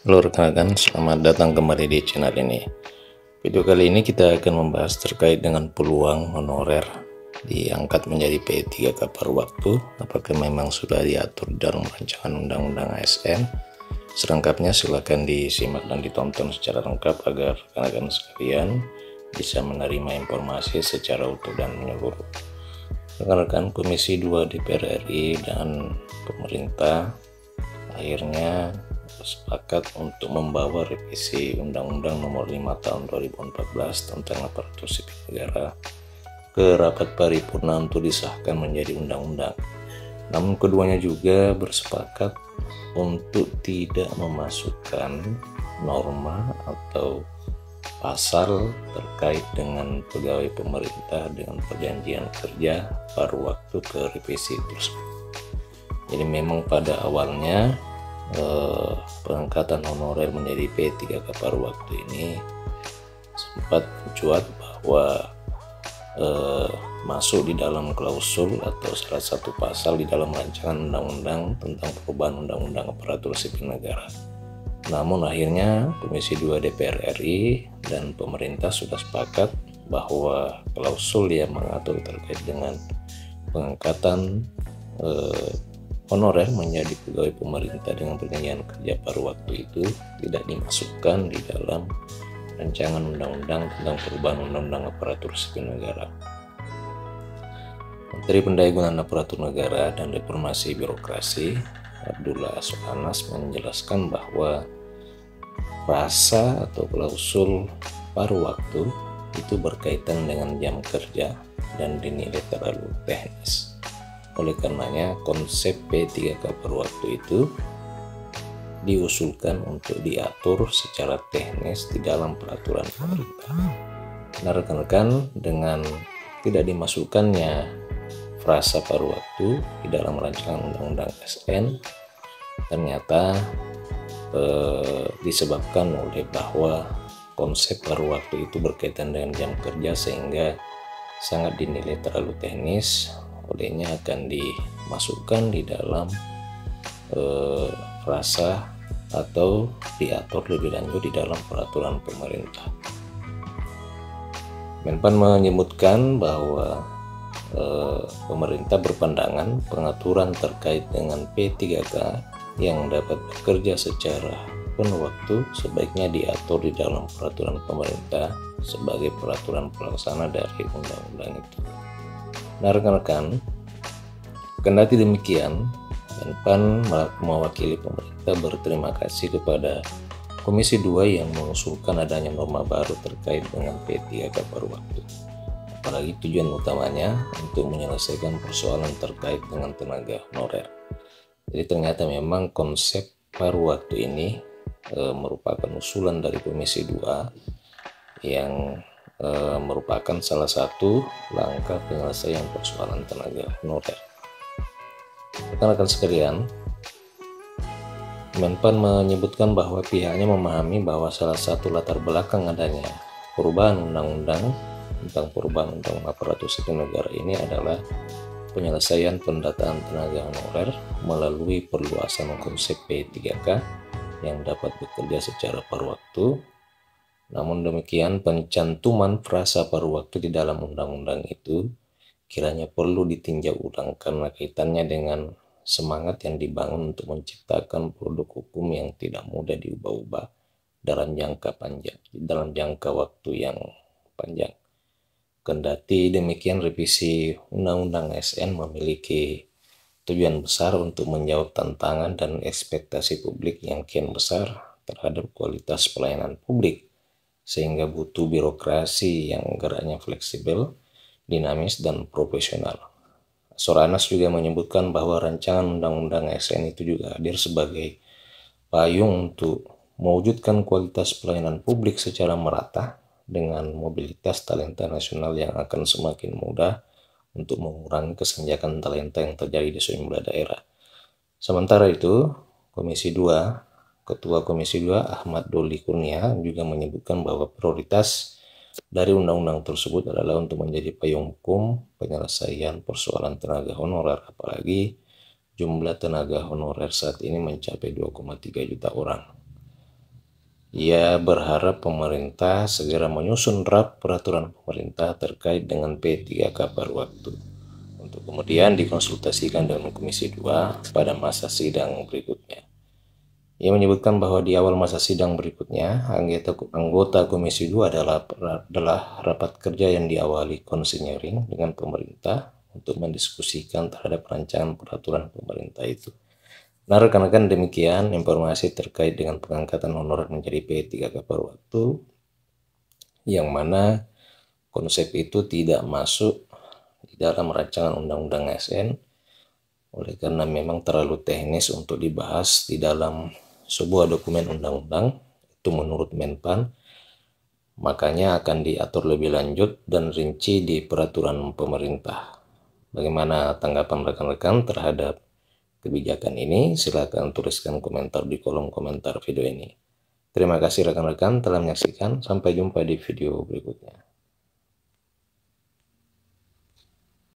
Halo rekan-rekan, selamat datang kembali di channel ini. Video kali ini kita akan membahas terkait dengan peluang honorer diangkat menjadi P3K per waktu. Apakah memang sudah diatur dalam rancangan undang-undang ASN? Selengkapnya silakan disimak dan ditonton secara lengkap agar rekan-rekan sekalian bisa menerima informasi secara utuh dan menyeluruh. Rekan-rekan, Komisi 2 DPR RI dan pemerintah akhirnya sepakat untuk membawa revisi Undang-Undang Nomor 5 Tahun 2014 tentang aparatur sipil negara ke rapat paripurna untuk disahkan menjadi undang-undang. Namun keduanya juga bersepakat untuk tidak memasukkan norma atau pasal terkait dengan pegawai pemerintah dengan perjanjian kerja paruh waktu ke revisi tersebut. Jadi memang pada awalnya pengangkatan honorer menjadi P3K paruh waktu ini sempat mencuat bahwa masuk di dalam klausul atau salah satu pasal di dalam rancangan undang-undang tentang perubahan undang-undang aparatur sipil negara. Namun akhirnya Komisi 2 DPR RI dan pemerintah sudah sepakat bahwa klausul yang mengatur terkait dengan pengangkatan honorer menjadi pegawai pemerintah dengan perjanjian kerja paruh waktu itu tidak dimasukkan di dalam rancangan undang-undang tentang perubahan undang-undang aparatur sipil negara. Menteri Pendayagunaan Aparatur Negara dan Reformasi Birokrasi Abdullah Soeanas menjelaskan bahwa frasa atau klausul paruh waktu itu berkaitan dengan jam kerja dan dinilai terlalu teknis. Oleh karenanya konsep P3K per waktu itu diusulkan untuk diatur secara teknis di dalam peraturan pemerintah. Nah rekan-rekan, dengan tidak dimasukkannya frasa paruh waktu di dalam rancangan undang-undang ASN ternyata disebabkan oleh bahwa konsep paruh waktu itu berkaitan dengan jam kerja sehingga sangat dinilai terlalu teknis. Olehnya akan dimasukkan di dalam frasa atau diatur lebih lanjut di dalam peraturan pemerintah. Menpan menyebutkan bahwa pemerintah berpandangan pengaturan terkait dengan P3K yang dapat bekerja secara penuh waktu sebaiknya diatur di dalam peraturan pemerintah sebagai peraturan pelaksana dari undang-undang itu. Nah rekan-rekan, kendati demikian, Menpan mewakili pemerintah berterima kasih kepada Komisi 2 yang mengusulkan adanya norma baru terkait dengan P3K paruh waktu. Apalagi tujuan utamanya untuk menyelesaikan persoalan terkait dengan tenaga honorer. Jadi ternyata memang konsep paruh waktu ini merupakan usulan dari Komisi 2 yang merupakan salah satu langkah penyelesaian persoalan tenaga honorer. Rekan-rekan sekalian, Menpan menyebutkan bahwa pihaknya memahami bahwa salah satu latar belakang adanya perubahan undang-undang tentang perubahan undang-undang aparatur sipil negara ini adalah penyelesaian pendataan tenaga honorer melalui perluasan konsep P3K yang dapat bekerja secara paruh waktu. Namun demikian, pencantuman frasa paruh waktu di dalam undang-undang itu kiranya perlu ditinjau ulang karena kaitannya dengan semangat yang dibangun untuk menciptakan produk hukum yang tidak mudah diubah-ubah dalam jangka waktu yang panjang. Kendati demikian, revisi Undang-Undang ASN memiliki tujuan besar untuk menjawab tantangan dan ekspektasi publik yang kian besar terhadap kualitas pelayanan publik, sehingga butuh birokrasi yang geraknya fleksibel, dinamis, dan profesional. Soeanas juga menyebutkan bahwa rancangan undang-undang ASN itu juga hadir sebagai payung untuk mewujudkan kualitas pelayanan publik secara merata dengan mobilitas talenta nasional yang akan semakin mudah untuk mengurangi kesenjangan talenta yang terjadi di sejumlah daerah. Sementara itu, Ketua Komisi 2 Ahmad Doli Kurnia juga menyebutkan bahwa prioritas dari undang-undang tersebut adalah untuk menjadi payung hukum penyelesaian persoalan tenaga honorer, apalagi jumlah tenaga honorer saat ini mencapai 2,3 juta orang. Ia berharap pemerintah segera menyusun draft peraturan pemerintah terkait dengan P3K per waktu, untuk kemudian dikonsultasikan dengan Komisi 2 pada masa sidang berikutnya. Ia menyebutkan bahwa di awal masa sidang berikutnya, anggota Komisi 2 adalah rapat kerja yang diawali konseling dengan pemerintah untuk mendiskusikan terhadap rancangan peraturan pemerintah itu. Nah, rekan-rekan, demikian informasi terkait dengan pengangkatan honorer menjadi P3K per waktu, yang mana konsep itu tidak masuk di dalam rancangan undang-undang ASN, oleh karena memang terlalu teknis untuk dibahas di dalam sebuah dokumen undang-undang, itu menurut Menpan, makanya akan diatur lebih lanjut dan rinci di peraturan pemerintah. Bagaimana tanggapan rekan-rekan terhadap kebijakan ini? Silakan tuliskan komentar di kolom komentar video ini. Terima kasih rekan-rekan telah menyaksikan. Sampai jumpa di video berikutnya.